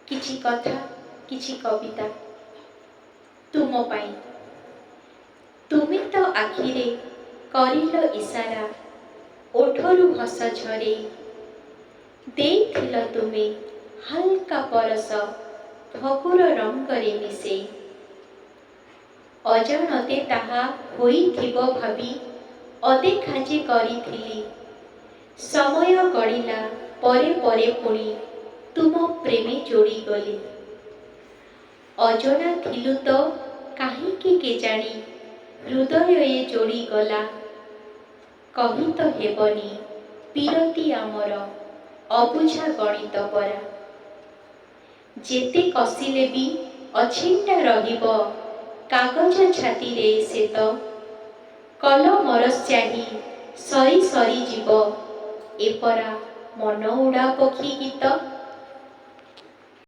किछि कथा किछि कविता तुम पाई। तुमे तो आखिरे करिल इशारा, ओठरू हस झरे देइथिल तुमे हल्का परस फगुर रंगरे मिसे। अजाणते ताहा होइथिब भाबी अदेखा जे करिथिली, समय गड़िला परे परे पुणी तुम प्रेमे जोड़ी गली। अजଣା थिलु तो काहींकी केजाणी हृदय जोड़ी गला, कही तो हेबनी पीरती आमर अबुझा गणित परा। जेते कसिले भी अछिंटा रहिब कागज छाती रे सेत, कलमर स्याही सरी सरी जीव एपरा मन उड़ा पक्षी गीत।